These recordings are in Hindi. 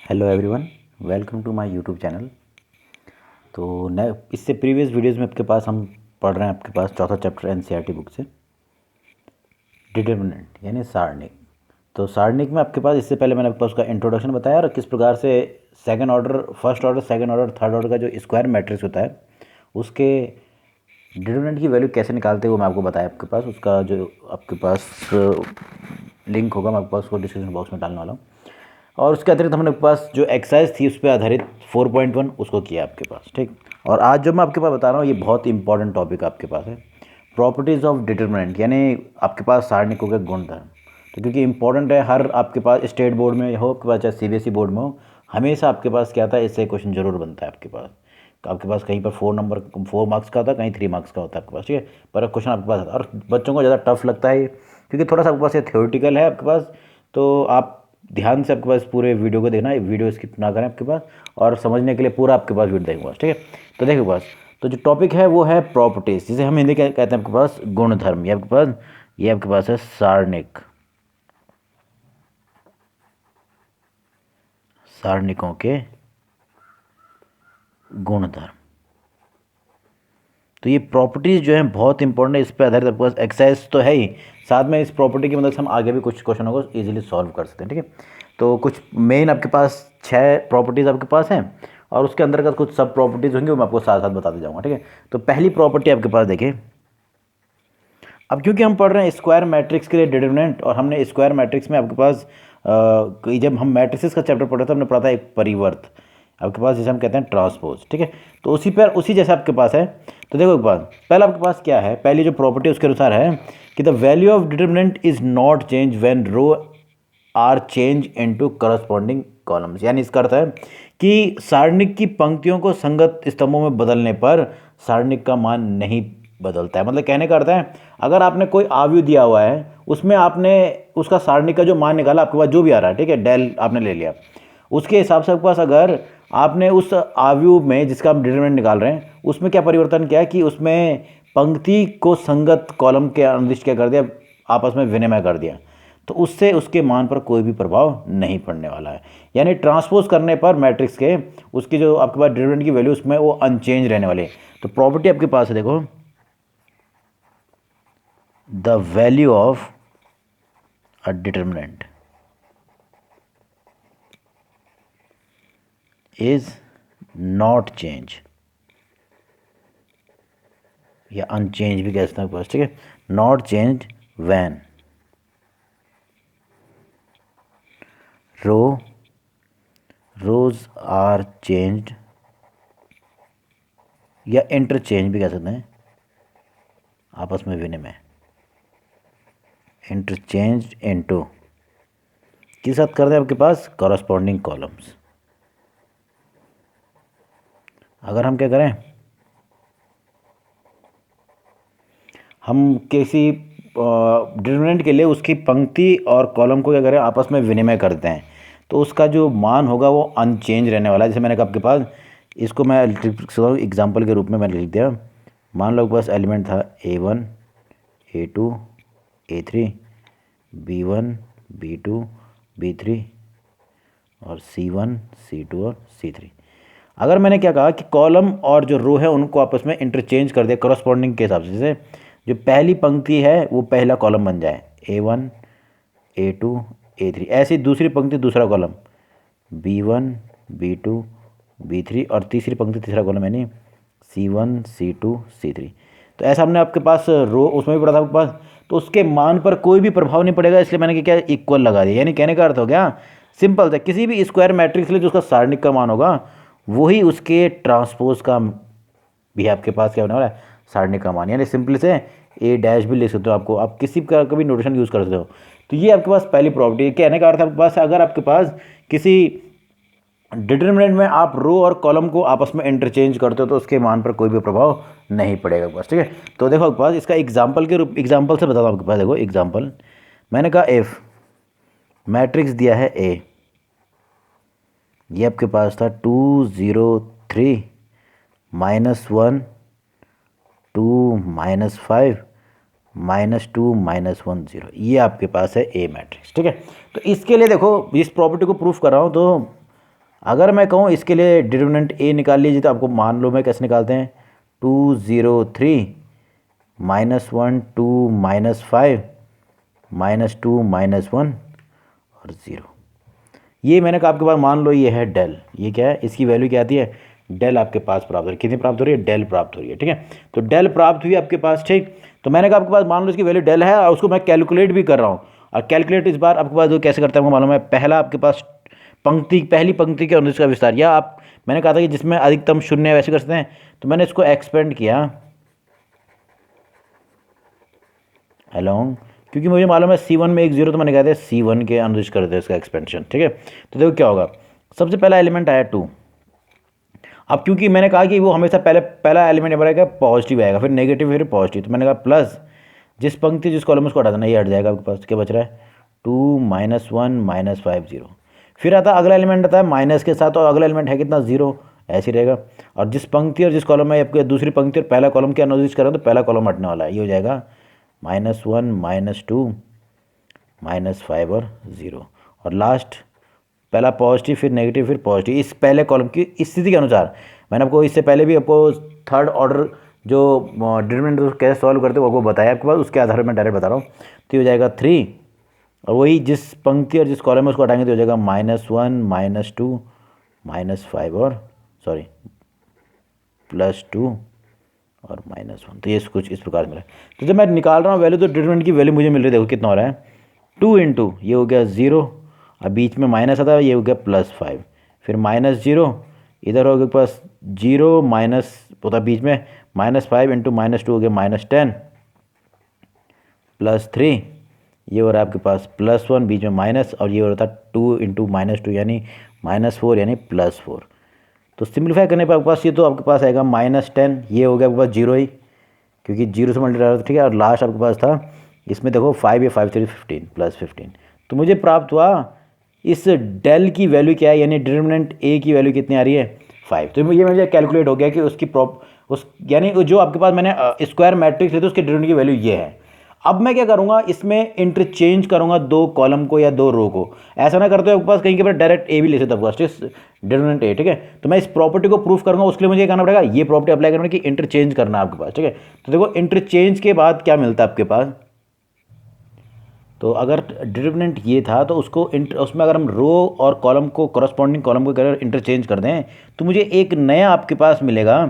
Hello everyone, welcome to my YouTube channel. तो न इससे प्रीवियस वीडियोस में आपके पास हम पढ़ रहे हैं आपके पास चौथा चैप्टर एनसीईआरटी बुक से डिटर्मिनेंट यानी सारणिक। तो सारणिक में आपके पास इससे पहले मैंने आपके पास उसका इंट्रोडक्शन बताया और किस प्रकार से second order, first order, second order, third order का जो स्क्वायर मैट्रिक्स होता है उसके डिटर्मिनेंट की वैल्यू कैसे निकालते हैं वो मैं आपको बताया। आपके पास उसका जो आपके पास लिंक होगा मैं आपके पास उसको डिस्क्रिप्शन बॉक्स में डालने वाला हूँ। और उसके अतिरिक्त हमने पास जो एक्सरसाइज थी उस पर आधारित 4.1 उसको किया आपके पास, ठीक। और आज जो मैं आपके पास बता रहा हूँ ये बहुत इंपॉर्टेंट टॉपिक आपके पास है, प्रॉपर्टीज़ ऑफ डिटर्मिनेंट यानी आपके पास सारणिकों के गुणधर्म। तो क्योंकि इंपॉर्टेंट है, हर आपके पास स्टेट बोर्ड में हो, आपके पास चाहे सीबीएसई बोर्ड में हो, हमेशा आपके पास क्या था, इससे क्वेश्चन जरूर बनता है आपके पास। तो आपके पास कहीं पर 4 मार्क्स का होता है, कहीं 3 मार्क्स का होता है आपके पास, ठीक है। पर क्वेश्चन आपके पास आता है और बच्चों को ज़्यादा टफ लगता है क्योंकि थोड़ा सा आपके पास ये थ्योरेटिकल है आपके पास। तो आप ध्यान से आपके पास पूरे वीडियो को देखना है, वीडियो स्किप ना करें आपके पास, और समझने के लिए पूरा आपके पास वीडियो देखूँगा, ठीक है। तो देखो पास, तो जो टॉपिक है वो है प्रॉपर्टीज, जिसे हम हिंदी कहते हैं आपके पास गुणधर्म। ये आपके पास है सारणिक, सारणिकों के गुणधर्म। तो ये प्रॉपर्टीज जो है बहुत इंपॉर्टेंट है, इस पर आधारित आपके पास एक्सरसाइज तो है ही, साथ में इस प्रॉपर्टी की मदद से हम आगे भी कुछ क्वेश्चनों को इजीली सॉल्व कर सकते हैं, ठीक है। तो कुछ मेन आपके पास 6 प्रॉपर्टीज आपके पास हैं और उसके अंतर्गत कुछ सब प्रॉपर्टीज होंगी, वो मैं आपको साथ साथ बताते जाऊँगा, ठीक है। तो पहली प्रॉपर्टी आपके पास देखिए, अब क्योंकि हम पढ़ रहे हैं स्क्वायर मैट्रिक्स के लिए डिटरमिनेंट, और हमने स्क्वायर मैट्रिक्स में आपके पास जब हम मैट्रिसेस का चैप्टर पढ़ रहे थे हमने पढ़ा था एक परिवर्त आपके पास, जिसे हम कहते हैं ट्रांसपोज, ठीक है। तो उसी जैसा आपके पास है। तो देखो एक बात, पहला आपके पास क्या है, पहली जो प्रॉपर्टी उसके अनुसार है कि the value of determinant is not change when row are change into corresponding columns. यानी इसका अर्थ है कि सारणिक की पंक्तियों को संगत स्तंभों में बदलने पर सारणिक का मान नहीं बदलता है। मतलब कहने का अर्थ है, अगर आपने कोई आव्यूह दिया हुआ है, उसमें आपने उसका सारणिक का जो मान निकाला, आपके पास जो भी आ रहा है, ठीक है, डेल आपने ले लिया, उसके हिसाब से आपके पास अगर आपने उस आव्यूह में जिसका हम डिटरमिनेंट निकाल रहे हैं उसमें क्या परिवर्तन किया कि उसमें पंक्ति को संगत कॉलम के अनिर्दिष्ट क्या कर दिया, आपस में विनिमय कर दिया, तो उससे उसके मान पर कोई भी प्रभाव नहीं पड़ने वाला है। यानी ट्रांसपोज करने पर मैट्रिक्स के उसकी जो आपके पास डिटरमिनेंट की वैल्यू उसमें वो अनचेंज रहने वाली है। तो प्रॉपर्टी आपके पास है, देखो, the value of a determinant is not change या अनचेंज भी कह सकते हैं आपके पास, ठीक है। Not change when rows are changed, या इंटरचेंज भी कह सकते हैं, आपस में विनिमय, इंटरचेंज इनटू किस साथ कर दें आपके पास कॉरस्पॉन्डिंग कॉलम्स। अगर हम क्या करें, हम किसी डिटरमिनेंट के लिए उसकी पंक्ति और कॉलम को क्या करें, आपस में विनिमय करते हैं, तो उसका जो मान होगा वो अनचेंज रहने वाला है। जैसे मैंने कहा आपके पास, इसको मैं एग्जांपल के रूप में मैंने लिख दिया। मान लो आपके पास एलिमेंट था A1, A2, A3, B1, B2, B3 और C1, C2 और C3। अगर मैंने क्या कहा कि कॉलम और जो रो है उनको आपस में इंटरचेंज कर दिया करस्पॉन्डिंग के हिसाब से, जैसे जो पहली पंक्ति है वो पहला कॉलम बन जाए A1, A2, A3, ऐसी दूसरी पंक्ति दूसरा कॉलम B1, B2, B3 और तीसरी पंक्ति तीसरा कॉलम यानी C1, C2, C3। तो ऐसा हमने आपके पास रो उसमें भी पढ़ा था आपके पास, तो उसके मान पर कोई भी प्रभाव नहीं पड़ेगा, इसलिए मैंने क्या इक्वल लगा दिया। यानी कहने का अर्थ हो गया, सिंपल था, किसी भी स्क्वायर मैट्रिक्स के लिए जो उसका सारणिक का मान होगा वही उसके ट्रांसपोज का भी आपके पास क्या होने वाला है, सारणिक का मान। यानी सिंपल से ए डैश भी लिख सकते हो, आपको आप किसी का कभी नोटेशन यूज़ कर सकते हो। तो ये आपके पास पहली प्रॉपर्टी। कहने का अर्थ आपके पास, अगर आपके पास किसी डिटरमिनेंट में आप रो और कॉलम को आपस में इंटरचेंज करते हो तो उसके मान पर कोई भी प्रभाव नहीं पड़ेगा बस, ठीक है। तो देखो आपके पास इसका एग्जाम्पल से बताता हूँ आपके पास। देखो एग्जाम्पल, मैंने कहा इफ मैट्रिक्स दिया है ए, ये आपके पास था 2 0 3 -1 2 -5 -2 -1 0, ये आपके पास है ए मैट्रिक्स, ठीक है। तो इसके लिए देखो, इस प्रॉपर्टी को प्रूफ कर रहा हूँ, तो अगर मैं कहूँ इसके लिए डिटर्मिनेंट ए निकाल लीजिए, तो आपको मान लो मैं कैसे निकालते हैं, 2 0 3 -1 2 -5 -2 -1 और 0। ये मैंने कहा आपके पास मान लो ये है डेल, ये क्या है, इसकी वैल्यू क्या आती है, डेल आपके पास प्राप्त हो रही है। कितनी प्राप्त हो रही है, डेल प्राप्त हो रही है। ठीक है, तो डेल प्राप्त हुई आपके पास। ठीक, तो मैंने कहा आपके पास मान लो इसकी वैल्यू डेल है और उसको मैं कैलकुलेट भी कर रहा हूँ। और कैलकुलेट इस बार आपके पास जो कैसे करता है मालूम है, पहला आपके पास पहली पंक्ति के अनुदेश का विस्तार, या आप मैंने कहा था कि जिसमें अधिकतम शून्य वैसे कर सकते हैं, तो मैंने इसको एक्सपेंड किया अलोंग, क्योंकि मुझे मालूम है C1 में 1 0, तो मैंने कहा था C1 के अनुदेश कर दे इसका एक्सपेंशन। ठीक है, तो देखो क्या होगा, सबसे पहला एलिमेंट आया 2। अब क्योंकि मैंने कहा कि वो हमेशा पहला एलिमेंट बनेगा पॉजिटिव आएगा, फिर नेगेटिव, फिर पॉजिटिव, तो मैंने कहा प्लस जिस पंक्ति जिस कॉलम उसको हटा देना, ये हट जाएगा आपके पास। क्या बच रहा है, 2 -1 -5 0। फिर आता अगला एलिमेंट आता है माइनस के साथ, और अगला एलिमेंट है कितना, 0, ऐसे ही रहेगा। और जिस पंक्ति और जिस कॉलम में आपके दूसरी पंक्ति और पहला कॉलम के अनुदिश करें, तो पहला कॉलम हटने वाला है, ये हो जाएगा -1 -2 -5 और 0। और लास्ट पहला पॉजिटिव, फिर नेगेटिव, फिर पॉजिटिव, इस पहले कॉलम की स्थिति के अनुसार। मैंने आपको इससे पहले भी आपको थर्ड ऑर्डर जो डिटरमिनेंट कैसे सॉल्व करते हो आपको बताया आपके पास, उसके आधार पर मैं डायरेक्ट बता रहा हूँ। तो हो जाएगा 3, और वही जिस पंक्ति और जिस कॉलम में उसको हटाएंगे तो हो जाएगा -1 -2 -5 और सॉरी +2 और -1। तो ये कुछ इस प्रकार मिला। तो जब मैं निकाल रहा हूँ वैल्यू, तो डिटरमिनेंट की वैल्यू मुझे मिल रही है, देखो कितना हो रहा है, 2 × ये हो गया 0, और बीच में माइनस आता है, ये हो गया +5, फिर -0, इधर हो गया पास 0 माइनस होता बीच में, -5 × -2 हो गया -10 +3, ये हो रहा है आपके पास +1, बीच में माइनस, और ये हो रहा था 2 × -2 यानी -4 यानी +4। तो सिंप्लीफाई करने पर आपके पास ये तो आपके पास आएगा -10, ये हो गया आपके पास 0 ही, क्योंकि 0 से मल्टीप्लाई रहा था। ठीक है, और लास्ट आपके पास था इसमें देखो 5 या 5 3 15 +15। तो मुझे प्राप्त हुआ इस डेल की वैल्यू क्या है, यानी डिटरमिनेंट ए की वैल्यू कितनी आ रही है, 5। तो ये मुझे कैलकुलेट हो गया कि उसकी उस यानी जो आपके पास मैंने स्क्वायर मैट्रिक्स लेते उसके डिटरमिनेंट की वैल्यू ये है। अब मैं क्या करूंगा, इसमें इंटरचेंज करूंगा दो कॉलम को या दो रो को। ऐसा ना करते हो आपके पास कहीं के बाद डायरेक्ट ए भी ले सकते हो आपके पास, डिटरमिनेंट ए। ठीक है, तो मैं इस प्रॉपर्टी को प्रूफ करूंगा, उसके लिए मुझे करना पड़ेगा, ये प्रॉपर्टी अप्लाई करना कि इंटरचेंज करना है आपके पास। ठीक है, तो देखो इंटरचेंज के बाद क्या मिलता है आपके पास, तो अगर डिटरमिनेंट ये था तो उसको उसमें अगर हम रो और कॉलम को कॉरस्पॉन्डिंग कॉलम को अगर इंटरचेंज कर दें, तो मुझे एक नया आपके पास मिलेगा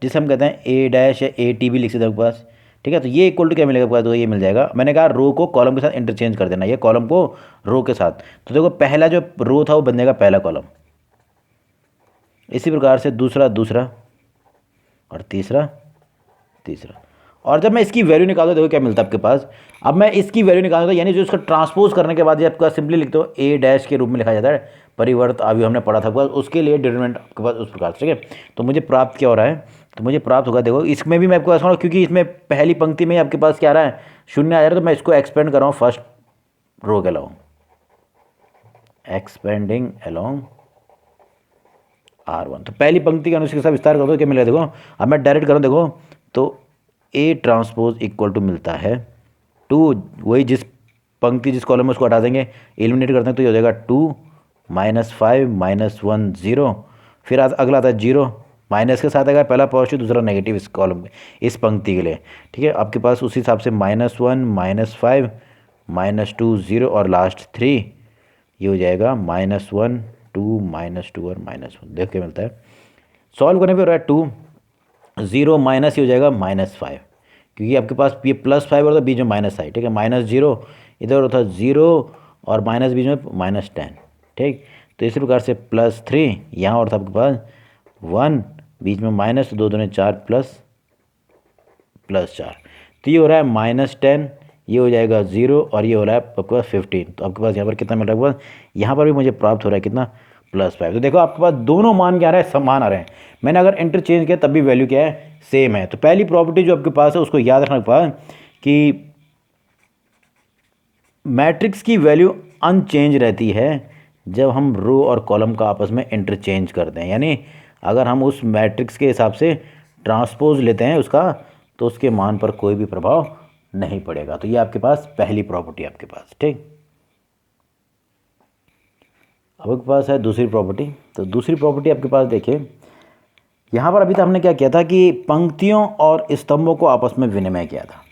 जिसे हम कहते हैं ए डैश या ए टी भी लिख सकते हैं आपके पास। ठीक है, तो ये इक्वल टू क्या मिलेगा आपके पास, तो ये मिल जाएगा। मैंने कहा रो को कॉलम के साथ इंटरचेंज कर देना, ये कॉलम को रो के साथ। तो देखो पहला जो रो था वो बन जाएगा पहला कॉलम, इसी प्रकार से दूसरा दूसरा और तीसरा तीसरा। और जब मैं इसकी वैल्यू निकालता हूँ देखो क्या मिलता है आपके पास। अब मैं इसकी वैल्यू निकालता हूँ, यानी जो इसका ट्रांसपोज करने के बाद ये आपका सिंपली लिखते हो ए डैश के रूप में लिखा जाता है, परिवर्त अभी हमने पढ़ा था आपके पास, उसके लिए डिटरमिनेंट आपके पास उस प्रकार से। ठीक है, तो मुझे प्राप्त क्या हो रहा है, तो मुझे प्राप्त होगा देखो इसमें भी मैं आपके पास, क्योंकि इसमें पहली पंक्ति में आपके पास क्या आ रहा है, शून्य आ जा रहा है, तो मैं इसको एक्सपेंड कर रहा हूँ फर्स्ट रो के अलोंग, एक्सपेंडिंग अलोंग R1। तो पहली पंक्ति के अनुसार विस्तार कर दो, क्या मिलेगा देखो। अब मैं डायरेक्ट करूँ देखो, तो ए ट्रांसपोज इक्वल टू मिलता है 2, वही जिस पंक्ति जिस कॉलम में उसको हटा देंगे, एलिमिनेट करते हैं, तो ये हो जाएगा 2 -5 -1 0। फिर अगला आता है 0, माइनस के साथ आएगा पहला पॉजिटिव दूसरा नेगेटिव इस कॉलम में, इस पंक्ति के लिए। ठीक है, आपके पास उसी हिसाब से -1 -5 -2 0 और लास्ट 3, ये हो जाएगा -1 2 -2 और -1। देख के मिलता है, सॉल्व करने पे हो रहा है 2 0 माइनस ये हो जाएगा -5, क्योंकि आपके पास ये +5 और बीच में माइनस है। ठीक है, -0 इधर होता 0 और माइनस बीच में -10। ठीक, तो इसी प्रकार से +3 यहाँ और था आपके पास 1 बीच में माइनस, तो 2 दूनी 4 +4। तो ये हो रहा है -10, ये हो जाएगा 0 और ये हो रहा है आपके पास 15। तो आपके पास यहाँ पर कितना मिल रहा है आपके पास, यहाँ पर भी मुझे प्राप्त हो रहा है कितना, +5। तो देखो आपके पास दोनों मान क्या आ रहा है, समान आ रहे हैं। मैंने अगर इंटरचेंज किया तब भी वैल्यू क्या है, सेम है। तो पहली प्रॉपर्टी जो आपके पास है उसको याद रखना पास कि मैट्रिक्स की वैल्यू अनचेंज रहती है जब हम रो और कॉलम का आपस में इंटरचेंज करते हैं, यानी अगर हम उस मैट्रिक्स के हिसाब से ट्रांसपोज लेते हैं उसका, तो उसके मान पर कोई भी प्रभाव नहीं पड़ेगा। तो ये आपके पास पहली प्रॉपर्टी आपके पास। ठीक, अब आपके पास है दूसरी प्रॉपर्टी। तो दूसरी प्रॉपर्टी आपके पास देखिए, यहाँ पर अभी तो हमने क्या किया था कि पंक्तियों और स्तंभों को आपस में विनिमय किया था,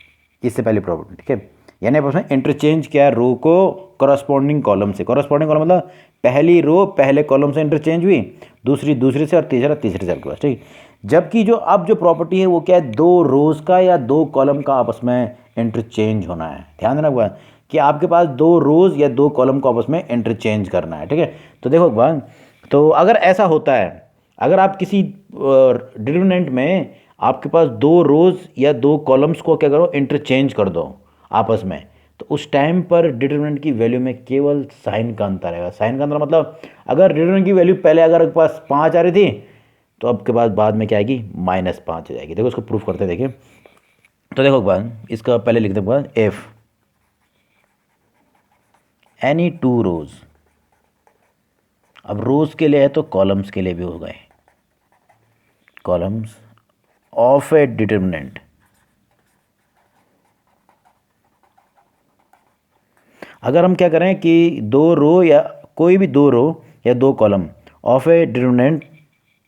इससे पहली प्रॉपर्टी, ठीक है। यानी आपस में इंटरचेंज किया रो को करस्पॉन्डिंग कॉलम से। करस्पॉन्डिंग कॉलम मतलब पहली रो पहले कॉलम से इंटरचेंज हुई, दूसरी दूसरे से और तीसरा तीसरे से आपके पास, ठीक। जबकि जो अब जो प्रॉपर्टी है वो क्या है, दो रोज का या दो कॉलम का आपस में इंटरचेंज होना है। ध्यान देना हुआ कि आपके पास दो रोज या दो कॉलम को आपस में इंटरचेंज करना है, ठीक है। तो देखो बात, तो अगर ऐसा होता है, अगर आप किसी डिटरमिनेंट में आपके पास दो रोज या दो कॉलम्स को क्या करो, इंटरचेंज कर दो आपस में, तो उस टाइम पर डिटरमिनेंट की वैल्यू में केवल साइन का अंतर आएगा। साइन का अंतर मतलब अगर डिटरमिनेंट की वैल्यू पहले अगर आपके पास 5 आ रही थी, तो आपके पास बाद में क्या आएगी, -5 आ जाएगी। देखो इसको प्रूफ करते हैं, देखिए। तो देखो बाद इसका पहले लिखते हैं, इफ एनी टू रोज, अब रोज के लिए है तो कॉलम्स के लिए भी हो गए, कॉलम्स ऑफ ए डिटरमिनेंट, अगर हम क्या करें कि दो रो या कोई भी दो रो या दो column of a determinant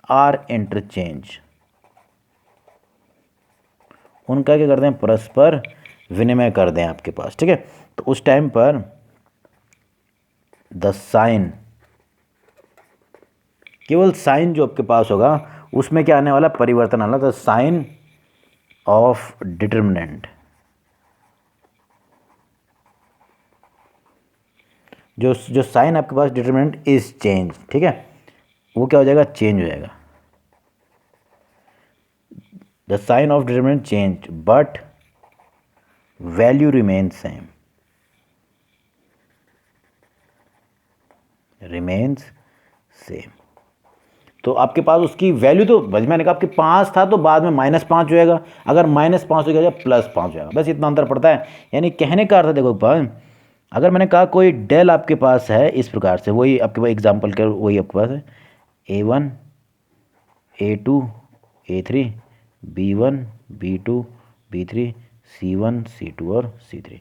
are interchange, उनका क्या करते हैं, परस्पर विनिमय कर दें आपके पास, ठीक है। तो उस टाइम पर द साइन, केवल साइन जो आपके पास होगा उसमें क्या आने वाला, परिवर्तन आना, द साइन ऑफ डिटरमिनेंट, जो साइन आपके पास डिटरमिनेंट इज चेंज, ठीक है, वो क्या हो जाएगा, चेंज हो जाएगा। The sign of determinant change but value remains same, remains same. तो आपके पास उसकी वैल्यू, तो मैंने कहा आपके 5 था तो बाद में -5 हो जाएगा, अगर -5 हो जाएगा +5 हो जाएगा, बस इतना अंतर पड़ता है। यानी कहने का अर्थ देखो, अगर मैंने कहा कोई डेल आपके पास है इस प्रकार से, वही आपके पास एग्जांपल कर, वही आपके पास है A1 A2 A3 B1 B2 B3 C1 C2 और C3,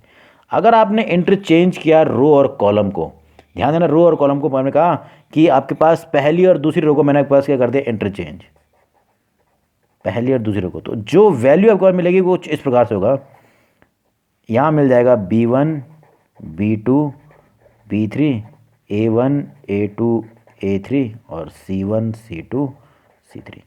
अगर आपने इंटरचेंज किया रो और कॉलम को, ध्यान देना रो और कॉलम को मैंने कहा कि आपके पास पहली और दूसरी रो को मैंने आपके पास क्या कर दिया, इंटरचेंज, पहली और दूसरी रो को, तो जो वैल्यू आपको मिलेगी वो इस प्रकार से होगा, यहाँ मिल जाएगा B1 B2 B3 A1 A2 A3 और C1 C2 C3।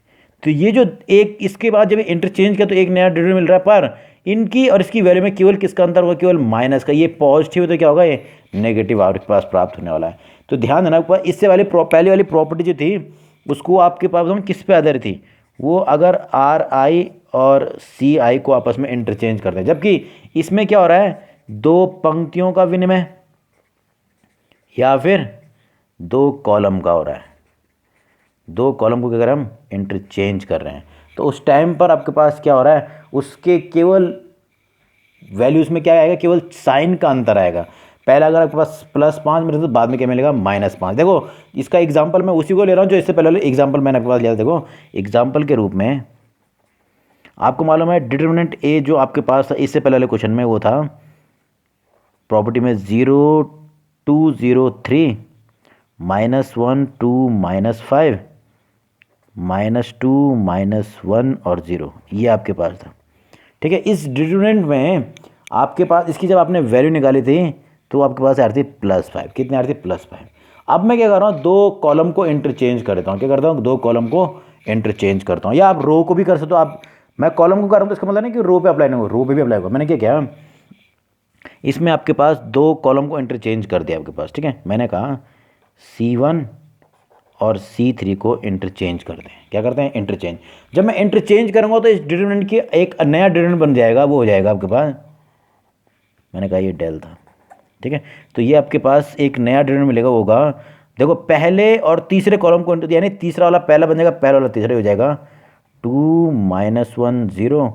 तो ये जो एक इसके बाद जब इंटरचेंज किया तो एक नया डिटरमिनेंट मिल रहा है, पर इनकी और इसकी वैल्यू में केवल किसका अंतर होगा, केवल माइनस का। ये पॉजिटिव है तो क्या होगा, ये नेगेटिव आपके पास प्राप्त होने वाला है। तो ध्यान देना आपके पास, इससे वाली पहले वाली प्रॉपर्टी जो थी उसको आपके पास हम किस पे आधारित थी, वो अगर RI और CI को आपस में इंटरचेंज करते हैं, जबकि इसमें क्या हो रहा है, दो पंक्तियों का विनिमय या फिर दो कॉलम का हो रहा है, दो कॉलम को अगर हम इंटरचेंज कर रहे हैं, तो उस टाइम पर आपके पास क्या हो रहा है, उसके केवल वैल्यूज में क्या आएगा, केवल साइन का अंतर आएगा। पहला अगर आपके पास +5 मिले तो बाद में क्या मिलेगा, -5। देखो इसका एग्जांपल मैं उसी को ले रहा हूँ जो इससे पहले वाले एग्जांपल मैंने आपके पास लिया था। देखो एग्जांपल के रूप में आपको मालूम है डिटरमिनेंट A जो आपके पास था इससे पहले वाले क्वेश्चन में, वो था प्रॉपर्टी में 0 2 0 3 -1 2 -5 -2 -1 और 0, ये आपके पास था, ठीक है। इस डिटरमिनेंट में आपके पास इसकी जब आपने वैल्यू निकाली थी तो आपके पास आ रही थी +5, कितनी आ रही थी, +5। अब मैं क्या कर रहा हूँ, दो कॉलम को इंटरचेंज कर देता हूँ, क्या करता हूँ, दो कॉलम को इंटरचेंज करता हूँ, या आप रो को भी कर सकते हो। आप, मैं कॉलम को कर रहा हूँ तो इसका मतलब नहीं कि रो पे अप्लाई नहीं होगा, रो पे भी अप्लाई होगा। मैंने क्या किया, इसमें आपके पास दो कॉलम को इंटरचेंज कर दिया आपके पास, ठीक है। मैंने कहा C1 और C3 को इंटरचेंज कर दें, क्या करते हैं, इंटरचेंज। जब मैं इंटरचेंज करूंगा तो इस डिटरमिनेंट की एक नया डिटरमिनेंट बन जाएगा, वो हो जाएगा आपके पास, मैंने कहा ये डेल था, ठीक है। तो ये आपके पास एक नया डिटरमिनेंट मिलेगा, होगा देखो पहले और तीसरे कॉलम को यानी तीसरा वाला पहला बन जाएगा, पहला वाला तीसरा हो जाएगा, 2 -1 0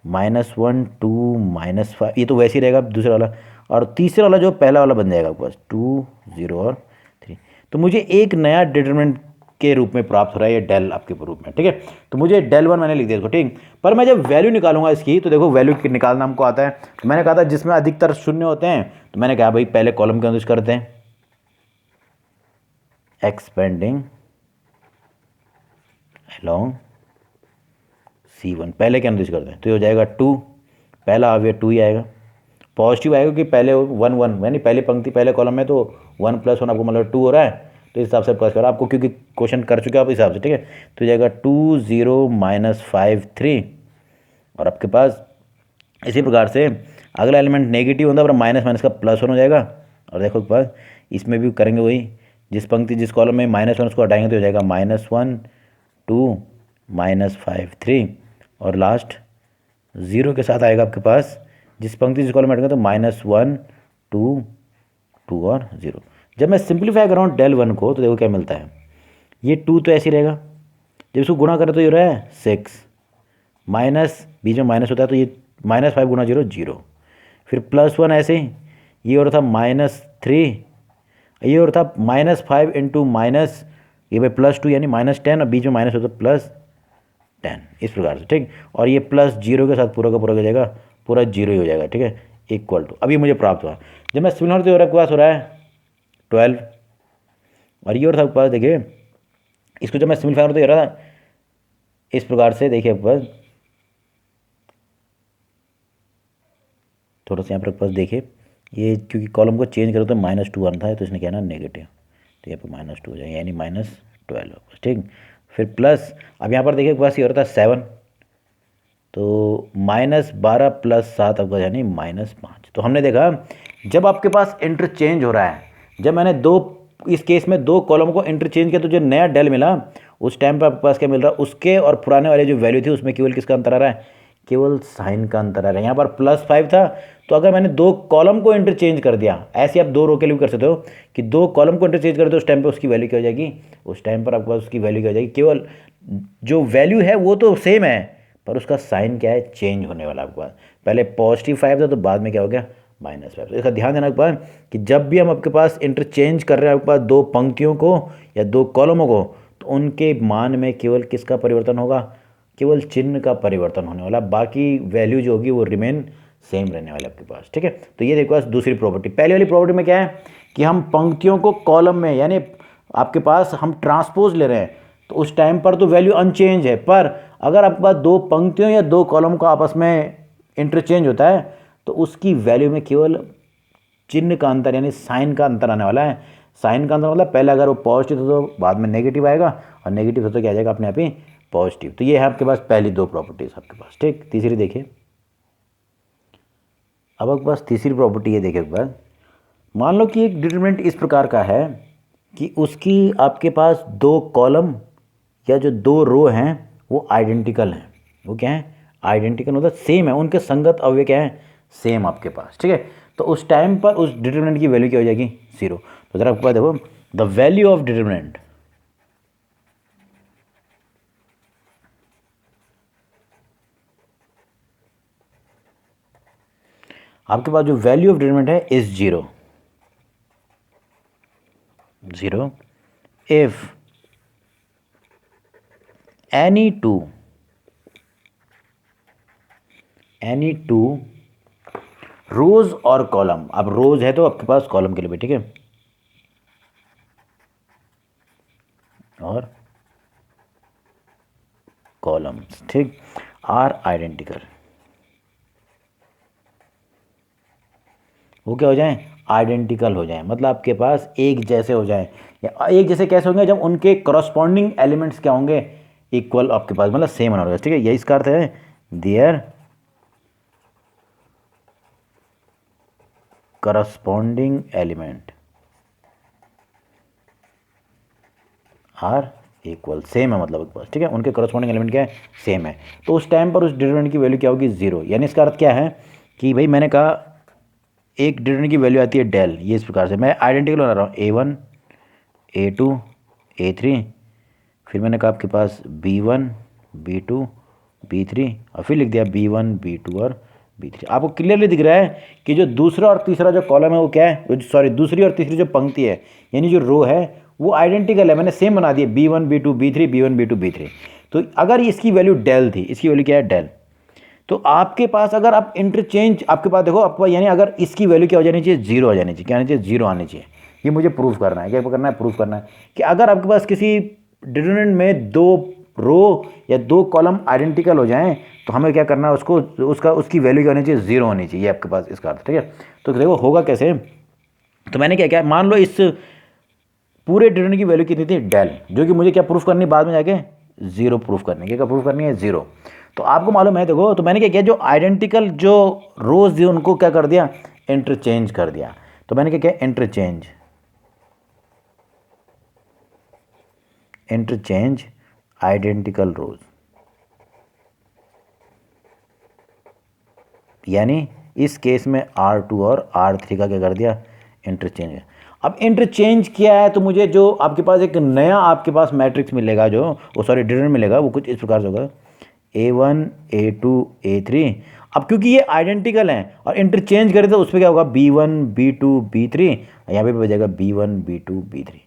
-1 2 -5, ये तो वैसे ही रहेगा दूसरा वाला, और तीसरा वाला जो पहला वाला बन जाएगा आपके पास 2 0 और 3। तो मुझे एक नया डिटरमिनेंट के रूप में प्राप्त हो रहा है ये डेल आपके रूप में, ठीक है। तो मुझे del1 मैंने लिख दिया इसको, ठीक। पर मैं जब वैल्यू निकालूंगा इसकी, तो देखो वैल्यू निकालना हमको आता है, तो मैंने कहा था जिसमें अधिकतर शून्य होते हैं, तो मैंने कहा भाई पहले कॉलम के अंदर करते हैं, एक्सपेंडिंग along C1, पहले क्या नोटिस करते हैं तो ये हो जाएगा 2, पहला अवयव 2 ही आएगा। पॉजिटिव आएगा कि पहले 1 1 यानी पहली पंक्ति पहले कॉलम में तो 1 + 1 आपको मतलब 2 हो रहा है, तो इस हिसाब से प्लस करो आपको, क्योंकि क्वेश्चन कर चुके हो आप इस हिसाब से, ठीक है। तो जाएगा 2 0 -5 3, और आपके पास इसी प्रकार से अगला एलिमेंट नेगेटिव होता है पर माइनस माइनस का +1 हो जाएगा। और देखो एक बार इसमें भी करेंगे वही, जिस पंक्ति जिस कॉलम में -1 उसको हटाएंगे तो हो जाएगा -1 2 -5 3, और लास्ट 0 के साथ आएगा आपके पास जिस पंक्ति जिस कॉलम में हटेंगे तो -1 2 2 और 0। जब मैं सिंप्लीफाई कर रहा हूँ del 1 को तो देखो क्या मिलता है, ये 2 तो ऐसे ही रहेगा, जब इसको गुणा करें तो ये रहा है 6, माइनस बीच में माइनस होता है तो ये -5 × 0 0, फिर +1 ऐसे ही, ये हो रहा था -3, ये हो रहा था -5 × माइनस ये भाई +2 यानी -10, और बीच में माइनस होता +10, इस प्रकार से, ठीक। और ये +0 के साथ पूरा का पूरा हो जाएगा, पूरा 0 ही हो जाएगा, ठीक है, इक्वल टू, अभी मुझे प्राप्त हुआ। जब मैं सिमिलर तो आपके पास हो रहा है 12, और ये और था आपके पास, देखिए इसको जब मैं सिमिलर तो ये रहा था इस प्रकार से, देखिए आपके पास थोड़ा सा यहाँ पर पास देखिए, ये क्योंकि कॉलम को चेंज करो तो -2 आना था, तो इसने क्या ना नेगेटिव, तो यहाँ पर -2 हो जाएगा यानी -12, ठीक। फिर प्लस, अब यहाँ पर देखिए पास ये हो रहा था 7, तो -12 + 7 आपका यानी -5। तो हमने देखा जब आपके पास इंटरचेंज हो रहा है, जब मैंने इस केस में 2 कॉलम को इंटरचेंज किया तो जो नया डेल मिला उस टाइम पर आपके पास क्या मिल रहा है, उसके और पुराने वाले जो वैल्यू थी उसमें केवल किसका अंतर आ रहा है, केवल साइन का अंतर आ रहा है। यहाँ पर +5 था, तो अगर मैंने 2 कॉलम को इंटरचेंज कर दिया, ऐसे आप 2 रो के लिए भी कर सकते हो कि 2 कॉलम को इंटरचेंज कर दो, उस टाइम पर उसकी वैल्यू क्या हो जाएगी, उस टाइम पर आपके पास उसकी वैल्यू क्या हो जाएगी, केवल जो वैल्यू है वो तो सेम है पर उसका साइन क्या है, चेंज होने वाला आपके पास। पहले +5 था तो बाद में क्या हो गया, -5। तो इसका ध्यान देना आपके पास कि जब भी हम आपके पास इंटरचेंज कर रहे हैं आपके पास 2 पंक्तियों को या 2 कॉलमों को, तो उनके मान में केवल किसका परिवर्तन होगा, केवल चिन्ह का परिवर्तन होने वाला, बाकी वैल्यू जो होगी वो रिमेन सेम रहने वाले आपके पास, ठीक है। तो ये देखो दूसरी प्रॉपर्टी। पहले वाली प्रॉपर्टी में क्या है कि हम पंक्तियों को कॉलम में यानी आपके पास हम ट्रांसपोज ले रहे हैं, तो उस टाइम पर तो वैल्यू अनचेंज है, पर अगर आपके पास 2 पंक्तियों या 2 कॉलम का आपस में इंटरचेंज होता है तो उसकी वैल्यू में केवल चिन्ह का अंतर यानी साइन का अंतर आने वाला है। साइन का अंतर मतलब पहले अगर वो पॉजिटिव था तो बाद में नेगेटिव आएगा, और नेगेटिव था तो क्या आ जाएगा अपने आप ही पॉजिटिव। तो ये है आपके पास पहली 2 प्रॉपर्टीज आपके पास, ठीक। तीसरी देखिए, अब आपके पास तीसरी प्रॉपर्टी ये देखिए एक बार, मान लो कि एक डिटरमिनेंट इस प्रकार का है कि उसकी आपके पास 2 कॉलम या जो 2 रो हैं वो आइडेंटिकल हैं। वो क्या है, आइडेंटिकल मतलब सेम है, उनके संगत अवयव क्या है, सेम आपके पास, ठीक है। तो उस टाइम पर उस डिटरमिनेंट की वैल्यू क्या हो जाएगी, 0। तो जरा आपके पास देखो, द वैल्यू ऑफ डिटरमिनेंट, आपके पास जो वैल्यू ऑफ डिटरमिनेंट है is 0 0 if any two rows और कॉलम, अब रोज है तो आपके पास कॉलम के लिए भी, ठीक है, और कॉलम्स, ठीक, आर आइडेंटिकल, वो क्या हो जाए, आइडेंटिकल हो जाए, मतलब आपके पास एक जैसे हो जाए। या एक जैसे कैसे होंगे, जब उनके करस्पॉन्डिंग एलिमेंट्स क्या होंगे, इक्वल आपके पास, मतलब सेम होना होगा, ठीक है। यही इसका अर्थ है there corresponding element are equal, same है मतलब आपके पास, ठीक है, उनके करस्पॉन्डिंग एलिमेंट क्या है, सेम है। तो उस टाइम पर उस डिटरमिनेंट की वैल्यू क्या होगी, 0। यानी इसका अर्थ क्या है कि भाई मैंने कहा एक डिटरमिनेंट की वैल्यू आती है डेल, ये इस प्रकार से मैं आइडेंटिकल बना रहा हूँ, A1 A2 A3, फिर मैंने कहा आपके पास B1 B2 B3, और फिर लिख दिया B1 B2 और B3। आपको क्लियरली दिख रहा है कि जो दूसरा और तीसरा जो कॉलम है वो क्या है, सॉरी दूसरी और तीसरी जो पंक्ति है यानी जो रो है वो आइडेंटिकल है, मैंने सेम बना दिया B1 B2 B3 B1 B2 B3। तो अगर इसकी वैल्यू डेल थी, इसकी वैल्यू क्या है, डेल, तो आपके पास अगर आप इंटरचेंज आपके पास देखो आपके पास, यानी अगर इसकी वैल्यू क्या हो जानी चाहिए, 0 हो जानी चाहिए, क्या आनी चाहिए, 0 आनी चाहिए। ये मुझे प्रूफ करना है। क्या करना है? प्रूफ करना है कि अगर आपके पास किसी डिटरमिनेंट में 2 रो या 2 कॉलम आइडेंटिकल हो जाएं तो हमें क्या करना है? उसकी वैल्यू क्या होनी चाहिए? 0 होनी चाहिए आपके पास, इसका अर्थ। ठीक है, तो देखो होगा कैसे। तो मैंने क्या किया, मान लो इस पूरे डिटरमिनेंट की वैल्यू कितनी थी? डेल, जो कि मुझे क्या प्रूफ करनी बाद में जाके? 0 प्रूफ करनी है। क्या प्रूफ करनी है? 0। तो आपको मालूम है, देखो, तो मैंने क्या किया, जो आइडेंटिकल जो रोज थी उनको क्या कर दिया? इंटरचेंज कर दिया। तो मैंने क्या किया? इंटरचेंज आइडेंटिकल रोज, यानी इस केस में R2 और R3 का क्या कर दिया? इंटरचेंज। अब इंटरचेंज किया है तो मुझे जो आपके पास एक नया आपके पास मैट्रिक्स मिलेगा, जो वो सॉरी डिटरमिनेंट मिलेगा, वो कुछ इस प्रकार से होगा A1 A2 A3। अब क्योंकि ये आइडेंटिकल हैं और इंटरचेंज करें तो उसमें क्या होगा? B1 B2 B3, यहाँ पे बचेगा B1 B2 B3।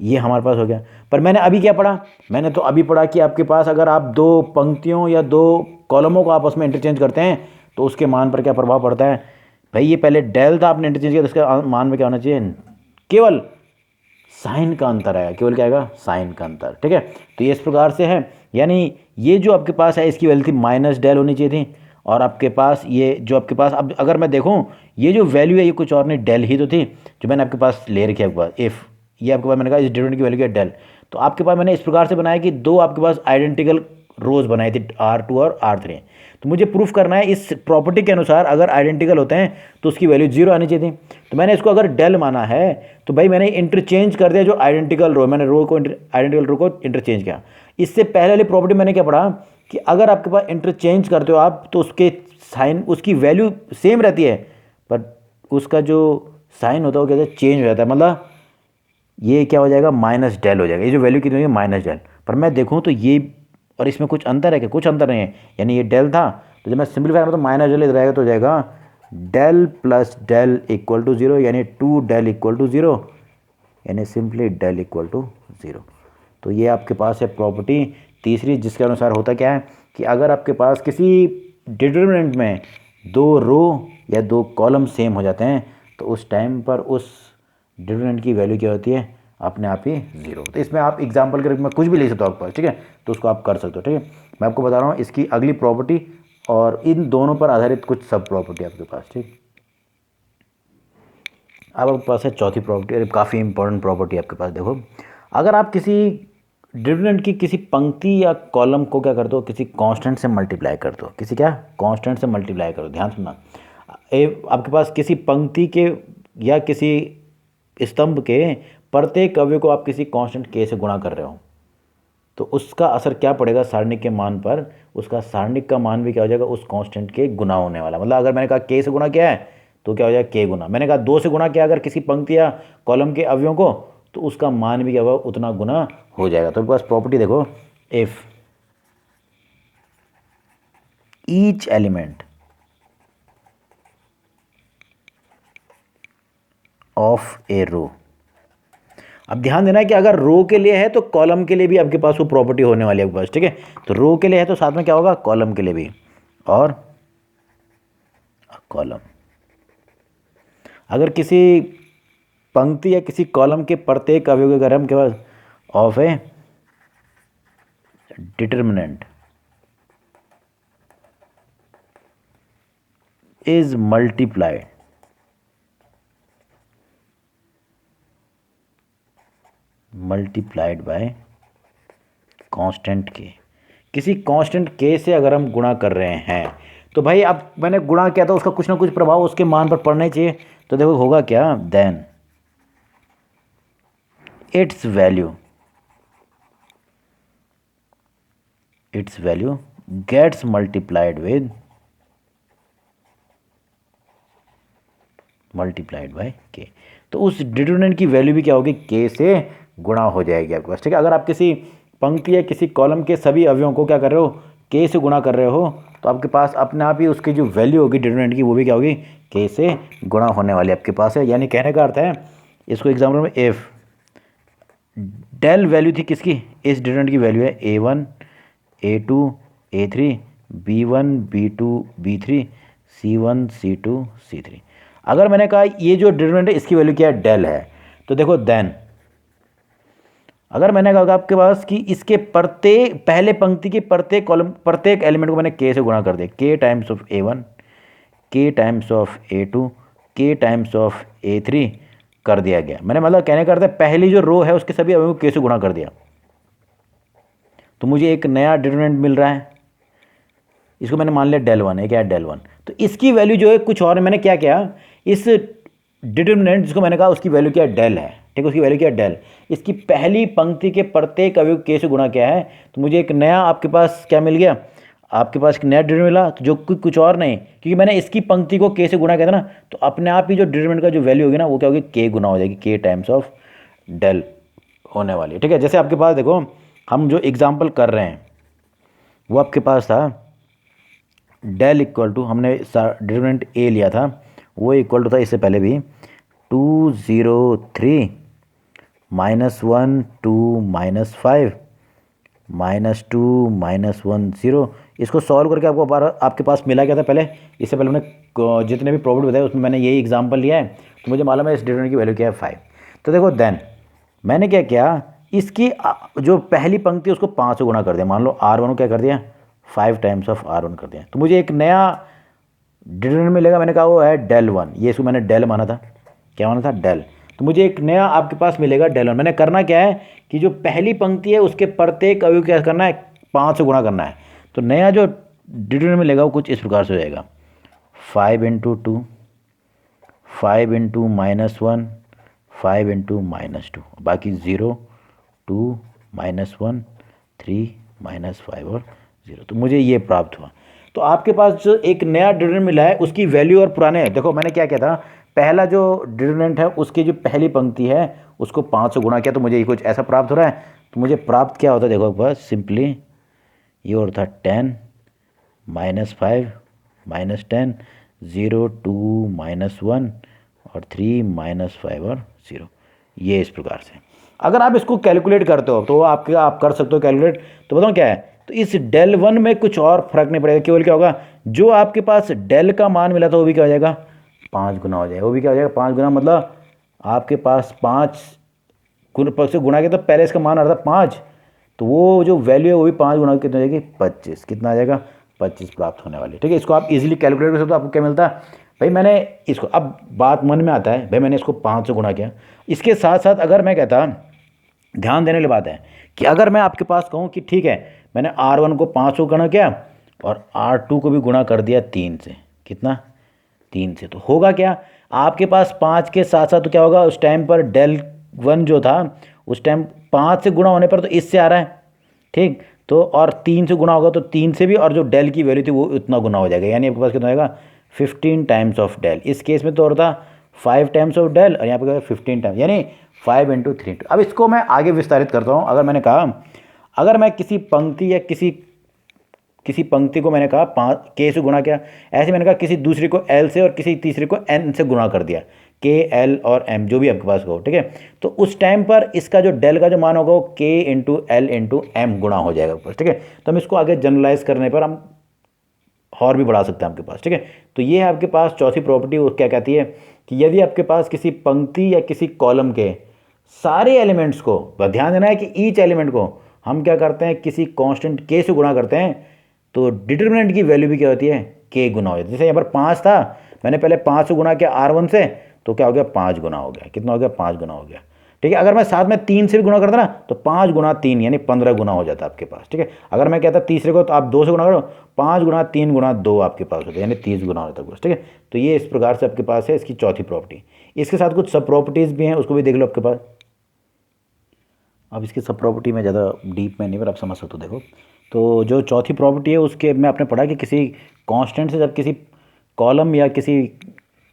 ये हमारे पास हो गया। पर मैंने अभी क्या पढ़ा? मैंने तो अभी पढ़ा कि आपके पास अगर आप 2 पंक्तियों या 2 कॉलमों को आपस में इंटरचेंज करते हैं तो उसके मान पर क्या प्रभाव पड़ता है? भाई ये पहले डेल था, आपने इंटरचेंज किया तो इसका मान में क्या होना चाहिए? केवल साइन का अंतर आएगा। केवल क्या आएगा? साइन का अंतर। ठीक है, तो ये इस प्रकार से है। यानी ये जो आपके पास है इसकी वैल्यू थी माइनस डेल होनी चाहिए थी, और आपके पास ये जो आपके पास, अब अगर मैं देखूं ये जो वैल्यू है ये कुछ और नहीं, डेल ही तो थी जो मैंने आपके पास ले रखी है आपके पास। इफ़ ये आपके पास मैंने कहा इस डिटरमिनेंट की वैल्यू क्या है? डेल। तो आपके पास मैंने इस प्रकार से बनाया कि 2 आपके पास आइडेंटिकल रोज बनाई थी, R2 और R3। तो मुझे प्रूफ करना है इस प्रॉपर्टी के अनुसार अगर आइडेंटिकल होते हैं तो उसकी वैल्यू 0 आनी चाहिए थी। तो मैंने इसको अगर डेल माना है तो भाई मैंने इंटरचेंज कर दिया जो आइडेंटिकल रो, मैंने आइडेंटिकल रो को इंटरचेंज किया। इससे पहले वाली प्रॉपर्टी मैंने क्या पढ़ा कि अगर आपके पास इंटरचेंज करते हो आप तो उसके साइन, उसकी वैल्यू सेम रहती है पर उसका जो साइन होता है वो क्या होता है? चेंज हो जाता है। मतलब ये क्या हो जाएगा? माइनस डेल हो जाएगा। ये जो वैल्यू कितनी है? Minus del. पर मैं देखूँ तो ये और इसमें कुछ अंतर है क्या? कुछ अंतर नहीं है। यानी ये डेल था तो जब मैं सिंपलीफाई करूँ तो माइनस डेल इधर आएगा तो हो जाएगा del plus del equal to 0, यानी 2 डेल इक्वल टू 0, यानी सिंपली डेल इक्वल टू 0। तो ये आपके पास है प्रॉपर्टी तीसरी, जिसके अनुसार होता क्या है कि अगर आपके पास किसी डिटरमिनेंट में 2 रो या 2 कॉलम सेम हो जाते हैं तो उस टाइम पर उस डिटरमिनेंट की वैल्यू क्या होती है? अपने आप ही 0। तो इसमें आप एग्जांपल के रूप में कुछ भी ले सकते हो आपके पास। ठीक है, तो उसको आप कर सकते हो। ठीक है, मैं आपको बता रहा हूँ इसकी अगली प्रॉपर्टी और इन दोनों पर आधारित कुछ सब प्रॉपर्टी आपके पास। ठीक, अब आपके पास है चौथी प्रॉपर्टी, और काफ़ी इंपॉर्टेंट प्रॉपर्टी आपके पास। देखो, अगर आप किसी डिटरमिनेंट की किसी पंक्ति या कॉलम को क्या कर दो? किसी कांस्टेंट से मल्टीप्लाई कर दो। किसी क्या? कांस्टेंट से मल्टीप्लाई करो। ध्यान सुनना, आपके पास किसी पंक्ति के या किसी स्तंभ के प्रत्येक अवयव को आप किसी कांस्टेंट k से गुणा कर रहे हो तो उसका असर क्या पड़ेगा सारणिक के मान पर? उसका सारणिक का मान भी क्या हो जाएगा? उस कांस्टेंट के गुना होने वाला। मतलब अगर मैंने कहा k से गुणा किया है तो क्या हो जाएगा? k गुना। मैंने कहा 2 से गुणा किया अगर किसी पंक्ति या कॉलम के अवयवों को तो उसका मान भी क्या होगा? उतना गुना हो जाएगा। तो बस प्रॉपर्टी देखो, इफ ईच एलिमेंट ऑफ ए रो, अब ध्यान देना है कि अगर रो के लिए है तो कॉलम के लिए भी आपके पास वो प्रॉपर्टी होने वाली है आपके पास। ठीक है, तो रो के लिए है तो साथ में क्या होगा? कॉलम के लिए भी, और कॉलम। अगर किसी पंक्ति या किसी कॉलम के प्रत्येक अवयव के अगर हम के पास of a determinant is multiplied by constant K, किसी कांस्टेंट के से अगर हम गुणा कर रहे हैं तो भाई अब मैंने गुणा किया था उसका कुछ ना कुछ प्रभाव उसके मान पर पड़ना ही चाहिए। तो देखो होगा क्या? Then its value gets multiplied by k. तो उस डिटरमिनेंट की वैल्यू भी क्या होगी? के से गुणा हो जाएगी आपके पास। ठीक है, अगर आप किसी पंक्ति या किसी कॉलम के सभी अवयवों को क्या कर रहे हो? के से गुणा कर रहे हो तो आपके पास अपने आप ही उसकी जो वैल्यू होगी डिटरमिनेंट की वो भी क्या होगी? के से गुणा होने वाली आपके पास है। यानी कहने का अर्थ है, इसको एग्जाम्पल में इफ डेल वैल्यू थी किसकी? इस डिटरमिनेंट की वैल्यू है A1 A2 A3 B1 B2 B3 C1 C2 C3। अगर मैंने कहा ये जो डिटरमिनेंट है इसकी वैल्यू क्या है? डेल है, तो देखो देन अगर मैंने कहा आपके पास कि इसके प्रत्येक पहले पंक्ति के प्रत्येक कॉलम प्रत्येक एलिमेंट को मैंने के से गुणा कर दिया, के टाइम्स ऑफ A1, के टाइम्स ऑफ A2, के टाइम्स ऑफ A3 कर दिया गया। मैंने मतलब कहने का अर्थ है पहली जो रो है उसके सभी अवयवों को के से गुणा कर दिया, तो मुझे एक नया डिटरमिनेंट मिल रहा है। इसको मैंने मान लिया del 1 है, क्या है del 1। तो इसकी वैल्यू जो है कुछ और, मैंने क्या किया, इस डिटरमिनेंट जिसको मैंने कहा उसकी वैल्यू क्या है del है, ठीक है, उसकी वैल्यू क्या है del। इसकी पहली पंक्ति के प्रत्येक अवयव के से गुणा क्या है, तो मुझे एक नया आपके पास क्या मिल गया, आपके पास एक नया डिटरमिनेंट मिला, तो जो कुछ और नहीं, क्योंकि मैंने इसकी पंक्ति को के से गुणा किया था ना, तो अपने आप ही जो डिटरमिनेंट का जो वैल्यू होगी ना वो क्या होगी, के गुना हो जाएगी, के टाइम्स ऑफ del होने वाली है, ठीक है। जैसे आपके पास देखो हम जो एग्जाम्पल कर रहे हैं वो आपके पास था del इक्वल टू, हमने डिटरमिनेंट ए लिया था, वो इक्वल टू था इससे पहले भी 203 -1 2 -5 -2 -1 0। इसको सॉल्व करके आपको आपके पास मिला क्या था पहले, इससे पहले हमने जितने भी प्रॉब्लम बताए उसमें मैंने यही एग्जांपल लिया है, तो मुझे मालूम है इस डिटरमिनेंट की वैल्यू क्या है 5। तो देखो देन मैंने क्या किया, इसकी जो पहली पंक्ति उसको 5 से गुणा कर दिया, मान लो R1 को क्या कर दिया 5 टाइम्स ऑफ R1 कर दिया, तो मुझे एक नया डिटरमिनेंट मिलेगा, मैंने कहा वो है del 1, ये इसको मैंने del माना था, क्या माना था del, तो मुझे एक नया आपके पास मिलेगा del 1। मैंने करना क्या है कि जो पहली पंक्ति है उसके प्रत्येक अवयव क्या करना है 5 से गुणा करना है, तो नया जो डिटरमिनेंट मिलेगा वो कुछ इस प्रकार से हो जाएगा 5 × 2 5 × -1 5 × -2, बाकी 0 2 -1 3 -5 और 0, तो मुझे ये प्राप्त हुआ। तो आपके पास जो एक नया डिटरमिनेंट मिला है उसकी वैल्यू और पुराने, देखो मैंने क्या किया था, पहला जो डिटरमिनेंट है उसकी जो पहली पंक्ति है उसको 5 से गुणा किया, तो मुझे कुछ ऐसा प्राप्त हो रहा है। तो मुझे प्राप्त क्या होता है, देखो बस सिंपली ये होता 10 -5 -10 0 2 -1 और 3 -5 और 0, ये इस प्रकार से। अगर आप इसको कैलकुलेट करते हो तो आप कर सकते हो कैलकुलेट, तो बताओ क्या है, तो इस del 1 में कुछ और फर्क नहीं पड़ेगा, केवल क्या होगा, जो आपके पास del का मान मिला था वो भी क्या हो जाएगा 5 गुना हो जाएगा, वो भी क्या हो जाएगा 5 गुना, मतलब आपके पास 5 से गुणा किया तो पहले इसका मान आ रहा था 5, तो वो जो वैल्यू है वो भी 5 गुना कितना हो जाएगी 25, कितना आ जाएगा 25 प्राप्त होने वाली, ठीक है। इसको आप इजीली कैलकुलेट कर सकते हो, आपको क्या मिलता है भाई, मैंने इसको, अब बात मन में आता है भाई मैंने इसको 5 से गुणा किया, इसके साथ साथ अगर मैं कहता, ध्यान देने वाली बात है कि अगर मैं आपके पास कहूँ कि ठीक है मैंने R1 को 5 से गुणा किया और R2 को भी गुणा कर दिया 3 से, कितना 3 से, तो होगा क्या, आपके पास 5 के साथ साथ तो क्या होगा, उस टाइम पर del 1 जो था उस टाइम 5 से गुणा होने पर तो इससे आ रहा है, ठीक, तो और 3 से गुणा होगा तो 3 से भी, और जो del की वैल्यू थी वो उतना गुना हो जाएगा, यानी आपके पास कितना आएगा 15 टाइम्स ऑफ del। इस केस में तो और था 5 टाइम्स ऑफ del और यहाँ पे 15 टाइम्स, यानी 5 × 3। अब इसको मैं आगे विस्तारित करता हूँ। अगर मैंने कहा, अगर मैं किसी पंक्ति या किसी पंक्ति को मैंने कहा 5 के से गुणा किया, ऐसे मैंने कहा किसी दूसरे को l से और किसी तीसरे को n से गुणा कर दिया, k l और m जो भी आपके पास हो, ठीक है, तो उस टाइम पर इसका जो del का जो मान होगा वो k × l × m गुणा हो जाएगा ऊपर, ठीक है। तो हम इसको आगे जनरलाइज करने पर हम और भी बढ़ा सकते हैं आपके पास, ठीक है। तो ये है आपके पास चौथी प्रॉपर्टी, वो क्या कहती है कि यदि आपके पास किसी पंक्ति या किसी कॉलम के सारे एलिमेंट्स को, ध्यान देना है कि ईच एलिमेंट को हम क्या करते हैं किसी कांस्टेंट के से गुणा करते हैं, तो डिटरमिनेंट की वैल्यू भी क्या होती है के गुना हो जाती है। जैसे यहाँ पर 5 था, मैंने पहले 5 से गुणा किया R1 से, तो क्या हो गया 5 गुना हो गया, कितना हो गया 5 गुना हो गया, ठीक है। अगर मैं साथ में 3 से भी गुणा करता ना तो 5 × 3 यानी 15 गुना हो जाता है आपके पास, ठीक है। अगर मैं कहता तीसरे को तो आप 2 से गुणा करो, 5 × 3 × 2 आपके पास होता है, यानी 30 गुना होता है, ठीक है। तो ये इस प्रकार से आपके पास है इसकी चौथी प्रॉपर्टी। इसके साथ कुछ सब प्रॉपर्टीज़ भी हैं, उसको भी देख लो आपके पास। अब इसकी सब प्रॉपर्टी में ज़्यादा डीप में नहीं, पर आप समझ सकते हो। देखो तो जो चौथी प्रॉपर्टी है उसके में आपने पढ़ा कि किसी कांस्टेंट से जब किसी कॉलम या किसी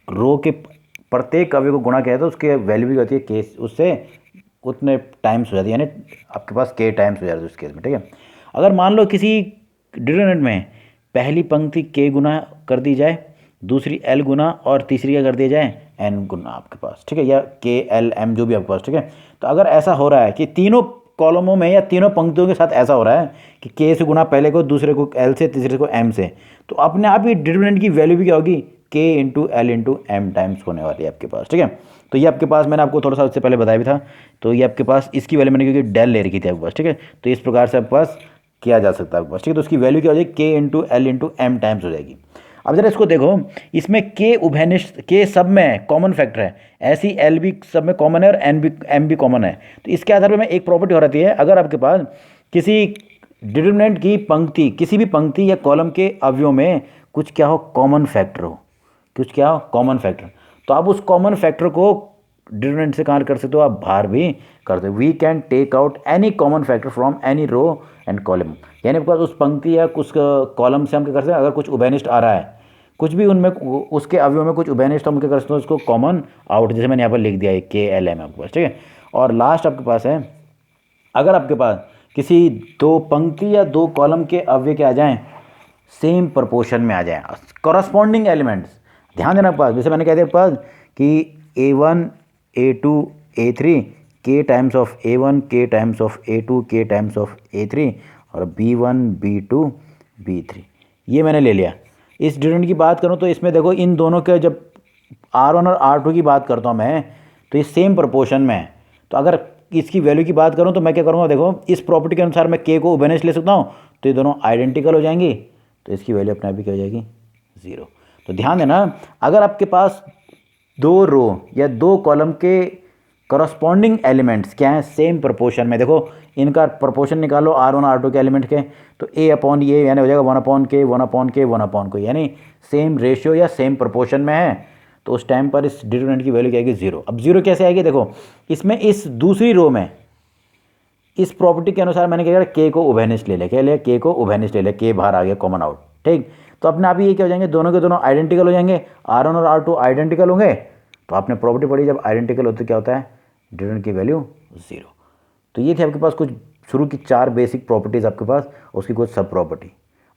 रो के प्रत्येक अवयव को गुणा किया है तो उसके वैल्यू भी होती है केस, उससे उतने टाइम्स हो जाती है, यानी आपके पास के टाइम्स हो जाता है उस केस में, ठीक है। अगर मान लो किसी डिटरमिनेंट में पहली पंक्ति के गुना कर दी जाए, दूसरी l गुना और तीसरी क्या कर दिया जाए n गुना आपके पास, ठीक है, या k l m जो भी आपके पास, ठीक है। तो अगर ऐसा हो रहा है कि तीनों कॉलमों में या तीनों पंक्तियों के साथ ऐसा हो रहा है कि k से गुना पहले को, दूसरे को l से, तीसरे को m से, तो अपने आप ही डिटरमिनेंट की वैल्यू भी क्या होगी k × l × m टाइम्स होने वाली है आपके पास, ठीक है। तो ये आपके पास मैंने आपको थोड़ा सा उससे पहले बताया भी था। तो ये आपके पास इसकी वैल्यू मैंने क्योंकि डेल ले रखी थी आपके पास, ठीक है। तो इस प्रकार से आपके पास किया जा सकता है आपके पास, ठीक है। तो उसकी वैल्यू क्या हो जाएगी, k into l into m times हो जाएगी। अब जरा इसको देखो, इसमें के उभयनिष्ठ, के सब में कॉमन फैक्टर है, ऐसी एल भी सब में कॉमन है और एन भी, एम भी कॉमन है। तो इसके आधार पर मैं एक प्रॉपर्टी हो रहती है, अगर आपके पास किसी डिटरमिनेंट की पंक्ति, किसी भी पंक्ति या कॉलम के अवयव में कुछ क्या हो, कॉमन फैक्टर हो, कुछ क्या हो, कॉमन फैक्टर, तो आप उस कॉमन फैक्टर को डिटरमिनेंट से कहाँ कर सकते हो, आप बाहर भी कर सकते हो। We can take out any common factor from any row and column, यानी आपके पास उस पंक्ति या कुछ कॉलम से हम क्या कर सकते हैं, अगर कुछ उभयनिष्ठ आ रहा है, कुछ भी उनमें उसके अवयव में कुछ उभयनिष्ठ, हम क्या कर सकते हैं, उसको कॉमन आउट, जैसे मैंने यहाँ पर लिख दिया है के एल एम आपके पास, ठीक है। और लास्ट आपके पास है, अगर आपके पास किसी दो पंक्ति या दो कॉलम के अवयव के आ जाएं, सेम प्रपोर्शन में आ जाएं, कॉरस्पॉन्डिंग एलिमेंट्स, ध्यान देना पास, जैसे मैंने कह दिया पास कि A1 A2 A3 के टाइम्स ऑफ A1 के टाइम्स ऑफ A2 के टाइम्स ऑफ A3 और B1 B2 B3, ये मैंने ले लिया। इस डिटरमिनेंट की बात करूँ तो इसमें देखो, इन दोनों के जब R1 और R2 की बात करता हूँ मैं, तो ये सेम प्रपोर्शन में है। तो अगर इसकी वैल्यू की बात करूँ तो मैं क्या करूँगा, देखो इस प्रॉपर्टी के अनुसार मैं के को उभयनिष्ठ ले सकता हूँ, तो ये दोनों आइडेंटिकल हो जाएंगी, तो इसकी वैल्यू अपने आप ही क्या हो जाएगी, 0। तो ध्यान देना, अगर आपके पास दो रो या दो कॉलम के करस्पॉन्डिंग एलिमेंट्स क्या हैं, सेम प्रोपोर्शन में, देखो इनका प्रोपोर्शन निकालो R1 R2 के एलिमेंट के, तो A अपॉन ये यानी हो जाएगा 1 अपॉन के 1 अपॉन के 1 अपॉन को, यानी सेम रेशियो या सेम प्रोपोर्शन में है, तो उस टाइम पर इस डिटरमिनेंट की वैल्यू क्या आएगी, 0। अब 0 कैसे आएगी, देखो इसमें इस दूसरी रो में इस प्रॉपर्टी के अनुसार मैंने क्या किया, के को उभयनिष्ठ ले लिया, क्या लिया, के को उभयनिष्ठ ले लिया, के बाहर आ गया कॉमन आउट, ठीक। तो अपने आप ही ये क्या हो जाएंगे, दोनों के दोनों आइडेंटिकल हो जाएंगे, R1 और R2 आइडेंटिकल होंगे। तो आपने प्रॉपर्टी पढ़ी, जब आइडेंटिकल होते क्या होता है, डिटरमिनेंट की वैल्यू 0। तो ये थे आपके पास कुछ शुरू की 4 बेसिक प्रॉपर्टीज़ आपके पास, उसकी कुछ सब प्रॉपर्टी।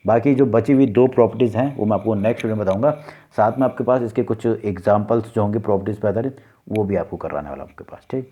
बाकी जो बची हुई 2 प्रॉपर्टीज़ हैं वो मैं आपको नेक्स्ट वीडियो में बताऊंगा, साथ में आपके पास इसके कुछ एग्जांपल्स जो होंगे प्रॉपर्टीज़ पे आधारित, वो भी आपको कराने वाला आपके पास, ठीक।